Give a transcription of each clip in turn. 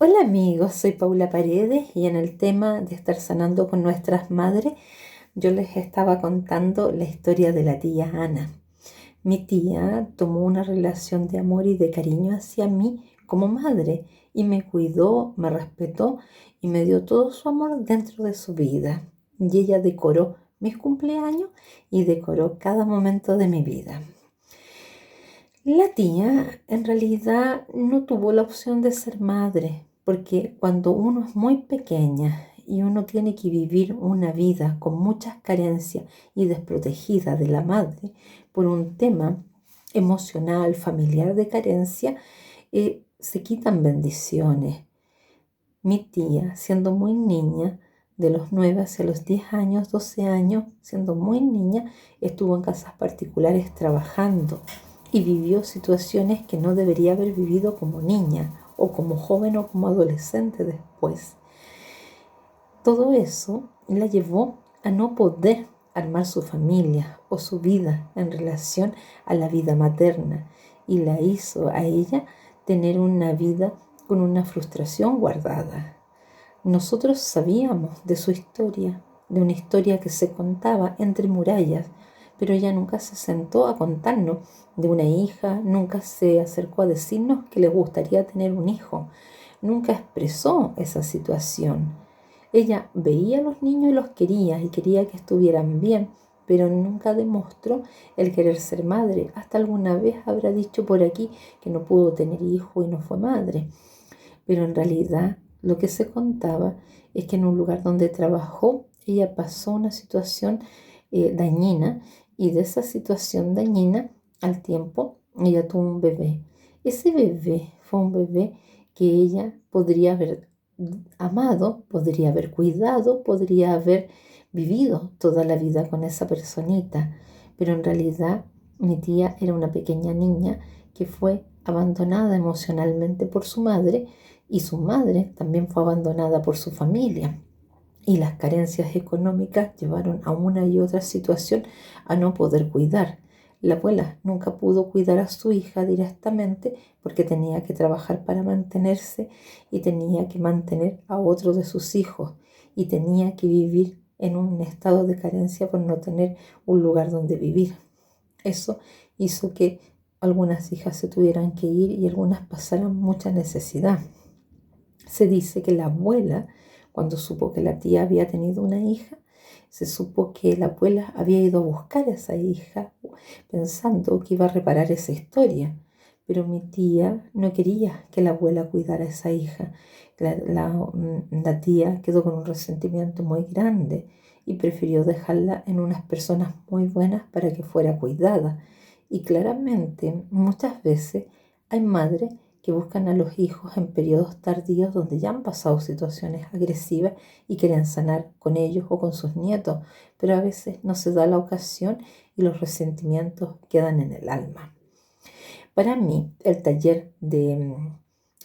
Hola amigos, soy Paula Paredes y en el tema de estar sanando con nuestras madres, yo les estaba contando la historia de la tía Ana. Mi tía tomó una relación de amor y de cariño hacia mí como madre y me cuidó, me respetó y me dio todo su amor dentro de su vida. Y ella decoró mis cumpleaños y decoró cada momento de mi vida. La tía en realidad no tuvo la opción de ser madre, porque cuando uno es muy pequeña y uno tiene que vivir una vida con muchas carencias y desprotegida de la madre por un tema emocional, familiar de carencia, se quitan bendiciones. Mi tía, siendo muy niña, de los 9 hacia los 10 años, 12 años, siendo muy niña, estuvo en casas particulares trabajando y vivió situaciones que no debería haber vivido como niña o como joven o como adolescente después. Todo eso la llevó a no poder armar su familia o su vida en relación a la vida materna y la hizo a ella tener una vida con una frustración guardada. Nosotros sabíamos de su historia, de una historia que se contaba entre murallas, pero ella nunca se sentó a contarnos de una hija, nunca se acercó a decirnos que le gustaría tener un hijo, nunca expresó esa situación. Ella veía a los niños y los quería y quería que estuvieran bien, pero nunca demostró el querer ser madre. Hasta alguna vez habrá dicho por aquí que no pudo tener hijo y no fue madre. Pero en realidad lo que se contaba es que en un lugar donde trabajó, ella pasó una situación dañina y de esa situación dañina al tiempo ella tuvo un bebé. Ese bebé fue un bebé que ella podría haber amado, podría haber cuidado, podría haber vivido toda la vida con esa personita, pero en realidad mi tía era una pequeña niña que fue abandonada emocionalmente por su madre y su madre también fue abandonada por su familia. Y las carencias económicas llevaron a una y otra situación a no poder cuidar. La abuela nunca pudo cuidar a su hija directamente porque tenía que trabajar para mantenerse y tenía que mantener a otro de sus hijos y tenía que vivir en un estado de carencia por no tener un lugar donde vivir. Eso hizo que algunas hijas se tuvieran que ir y algunas pasaran mucha necesidad. Se dice que la abuela, cuando supo que la tía había tenido una hija, se supo que la abuela había ido a buscar a esa hija pensando que iba a reparar esa historia. Pero mi tía no quería que la abuela cuidara a esa hija. La tía quedó con un resentimiento muy grande y prefirió dejarla en unas personas muy buenas para que fuera cuidada. Y claramente, muchas veces hay madres que buscan a los hijos en periodos tardíos donde ya han pasado situaciones agresivas y quieren sanar con ellos o con sus nietos, pero a veces no se da la ocasión y los resentimientos quedan en el alma. Para mí, el taller de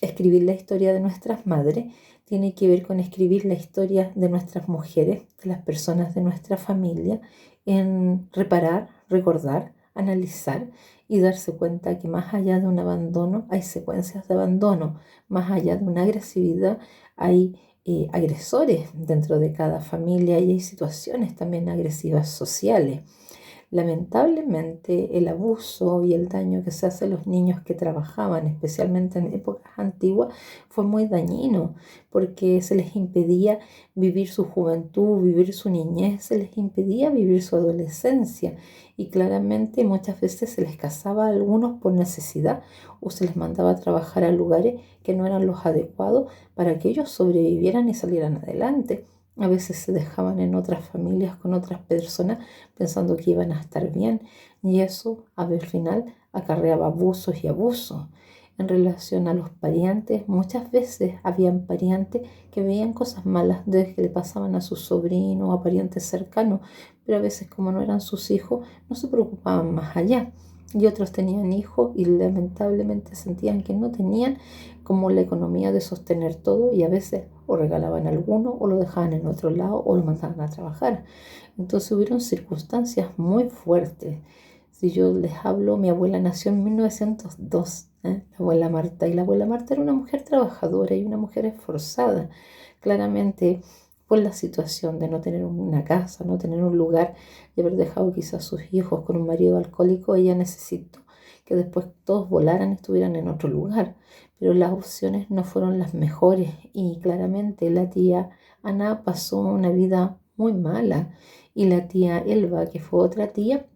escribir la historia de nuestras madres tiene que ver con escribir la historia de nuestras mujeres, de las personas de nuestra familia, en reparar, recordar, analizar y darse cuenta que más allá de un abandono hay secuencias de abandono, más allá de una agresividad hay agresores dentro de cada familia y hay situaciones también agresivas sociales. Lamentablemente, el abuso y el daño que se hace a los niños que trabajaban, especialmente en épocas antiguas, fue muy dañino porque se les impedía vivir su juventud, vivir su niñez, se les impedía vivir su adolescencia y claramente muchas veces se les casaba a algunos por necesidad o se les mandaba a trabajar a lugares que no eran los adecuados para que ellos sobrevivieran y salieran adelante. A veces se dejaban en otras familias con otras personas pensando que iban a estar bien y eso al final acarreaba abusos y abusos. En relación a los parientes, muchas veces habían parientes que veían cosas malas de que le pasaban a sus sobrinos o a parientes cercanos, pero a veces como no eran sus hijos, no se preocupaban más allá. Y otros tenían hijos y lamentablemente sentían que no tenían como la economía de sostener todo y a veces o regalaban alguno o lo dejaban en otro lado o lo mandaban a trabajar. Entonces hubieron circunstancias muy fuertes. Si yo les hablo, mi abuela nació en 1902 La abuela Marta. Y la abuela Marta era una mujer trabajadora y una mujer esforzada. Claramente, por la situación de no tener una casa, no tener un lugar y haber dejado quizás a sus hijos con un marido alcohólico, ella necesitó que después todos volaran y estuvieran en otro lugar. Pero las opciones no fueron las mejores y claramente la tía Ana pasó una vida muy mala y la tía Elba, que fue otra tía,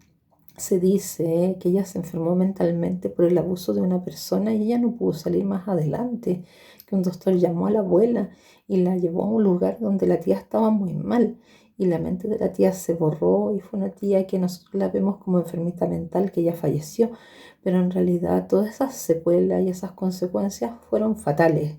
se dice que ella se enfermó mentalmente por el abuso de una persona y ella no pudo salir más adelante, que un doctor llamó a la abuela y la llevó a un lugar donde la tía estaba muy mal y la mente de la tía se borró y fue una tía que nosotros la vemos como enfermita mental, que ella falleció, pero en realidad todas esas secuelas y esas consecuencias fueron fatales.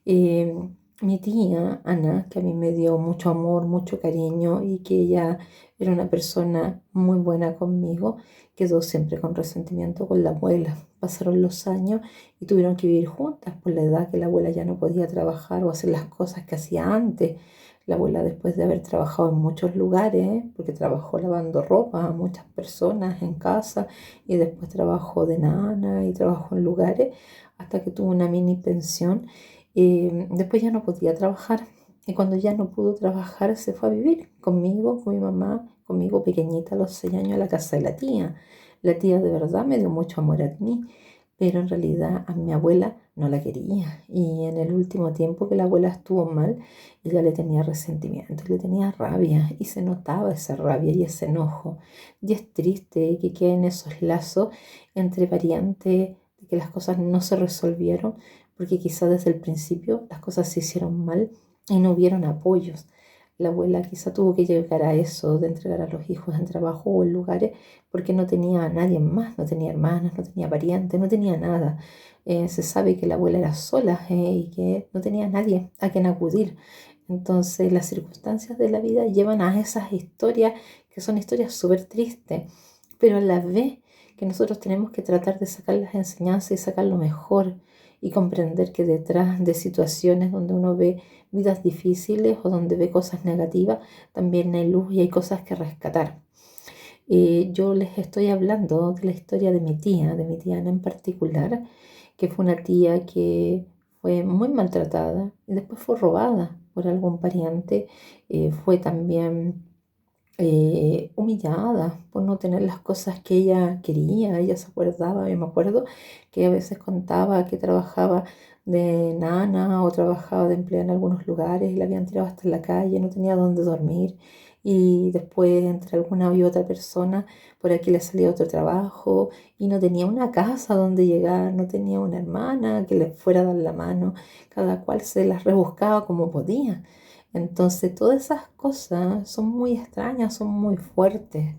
Eh, Mi tía Ana, que a mí me dio mucho amor, mucho cariño y que ella era una persona muy buena conmigo, quedó siempre con resentimiento con la abuela. Pasaron los años y tuvieron que vivir juntas por la edad que la abuela ya no podía trabajar o hacer las cosas que hacía antes. La abuela, después de haber trabajado en muchos lugares, porque trabajó lavando ropa a muchas personas en casa y después trabajó de nana y trabajó en lugares hasta que tuvo una mini pensión. Después ya no podía trabajar y cuando ya no pudo trabajar se fue a vivir conmigo, con mi mamá, conmigo pequeñita a los 6 años a la casa de la tía. La tía de verdad me dio mucho amor a mí, pero en realidad a mi abuela no la quería y en el último tiempo que la abuela estuvo mal, ella le tenía resentimiento, le tenía rabia y se notaba esa rabia y ese enojo. Y es triste que queden esos lazos entre parientes, de que las cosas no se resolvieron porque quizá desde el principio las cosas se hicieron mal y no hubieron apoyos. La abuela quizá tuvo que llegar a eso de entregar a los hijos en trabajo o en lugares porque no tenía a nadie más, no tenía hermanas, no tenía parientes, no tenía nada. Se sabe que la abuela era sola y que no tenía nadie a quien acudir. Entonces las circunstancias de la vida llevan a esas historias que son historias súper tristes, pero a la vez que nosotros tenemos que tratar de sacar las enseñanzas y sacar lo mejor y comprender que detrás de situaciones donde uno ve vidas difíciles o donde ve cosas negativas, también hay luz y hay cosas que rescatar. Yo les estoy hablando de la historia de mi tía Ana en particular, que fue una tía que fue muy maltratada y después fue robada por algún pariente, fue también humillada por no tener las cosas que ella quería. Ella se acordaba, yo me acuerdo que a veces contaba que trabajaba de nana o trabajaba de empleada en algunos lugares y la habían tirado hasta en la calle, no tenía dónde dormir. Y después, entre alguna y otra persona, por aquí le salía otro trabajo y no tenía una casa donde llegar, no tenía una hermana que le fuera a dar la mano. Cada cual se las rebuscaba como podía. Entonces, todas esas cosas son muy extrañas, son muy fuertes.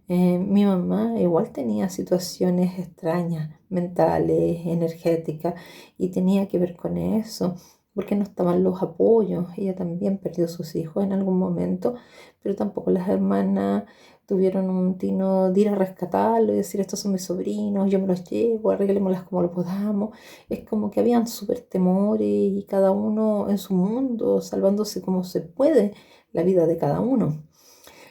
Mi mamá igual tenía situaciones extrañas, mentales, energéticas, y tenía que ver con eso, porque no estaban los apoyos. Ella también perdió sus hijos en algún momento, pero tampoco las hermanas tuvieron un tino de ir a rescatarlo y decir, estos son mis sobrinos, yo me los llevo, arreglémoslas como lo podamos. Es como que habían súper temores y cada uno en su mundo, salvándose como se puede la vida de cada uno.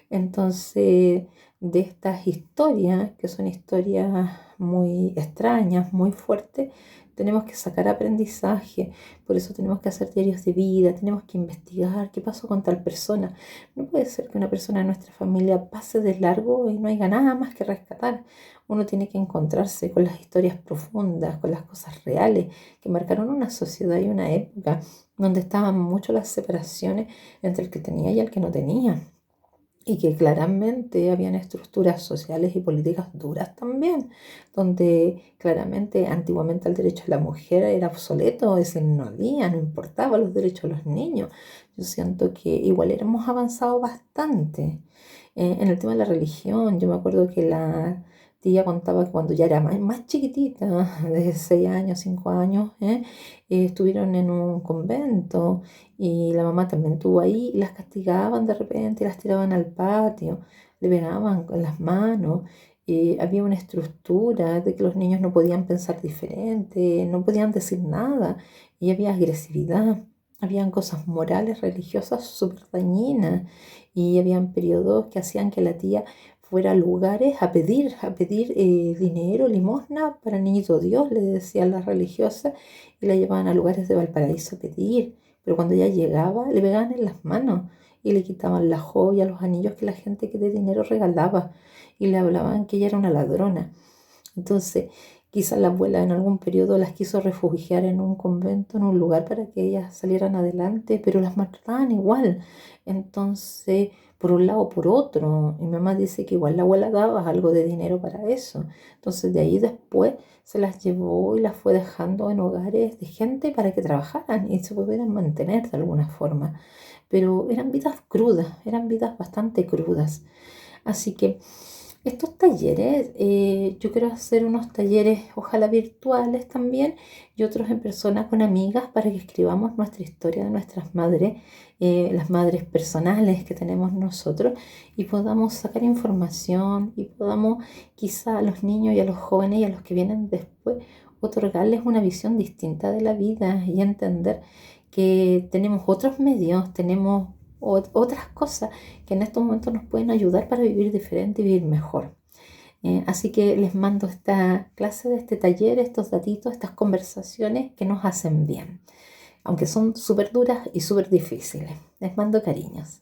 Entonces, de estas historias, que son historias muy extrañas, muy fuertes, tenemos que sacar aprendizaje. Por eso tenemos que hacer diarios de vida, tenemos que investigar qué pasó con tal persona. No puede ser que una persona de nuestra familia pase de largo y no haya nada más que rescatar. Uno tiene que encontrarse con las historias profundas, con las cosas reales que marcaron una sociedad y una época donde estaban mucho las separaciones entre el que tenía y el que no tenía y que claramente habían estructuras sociales y políticas duras también, donde claramente antiguamente el derecho de la mujer era obsoleto, es decir, no había, no importaba los derechos de los niños. Yo siento que igual hemos avanzado bastante. En el tema de la religión, yo me acuerdo que la tía contaba que cuando ya era más chiquitita, de 6 años, 5 años, estuvieron en un convento y la mamá también estuvo ahí y las castigaban de repente, las tiraban al patio, le pegaban con las manos. Había una estructura de que los niños no podían pensar diferente, no podían decir nada y había agresividad. Habían cosas morales, religiosas súper dañinas y habían periodos que hacían que la tía fuera a lugares a pedir dinero, limosna para el niñito Dios, le decían las religiosas, y la llevaban a lugares de Valparaíso a pedir. Pero cuando ella llegaba, le pegaban en las manos y le quitaban las joyas, los anillos que la gente que de dinero regalaba y le hablaban que ella era una ladrona. Entonces, quizás la abuela en algún periodo las quiso refugiar en un convento, en un lugar para que ellas salieran adelante, pero las maltrataban igual. Entonces, por un lado o por otro, y mi mamá dice que igual la abuela daba algo de dinero para eso. Entonces, de ahí después se las llevó y las fue dejando en hogares de gente para que trabajaran y se pudieran mantener de alguna forma. Pero eran vidas crudas, eran vidas bastante crudas. Así que estos talleres, yo quiero hacer unos talleres, ojalá virtuales también, y otros en persona con amigas para que escribamos nuestra historia de nuestras madres, las madres personales que tenemos nosotros, y podamos sacar información y podamos quizá a los niños y a los jóvenes y a los que vienen después otorgarles una visión distinta de la vida y entender que tenemos otros medios, tenemos otras cosas que en estos momentos nos pueden ayudar para vivir diferente y vivir mejor. Así que les mando esta clase de este taller, estos datitos, estas conversaciones que nos hacen bien, aunque son súper duras y súper difíciles. Les mando cariños.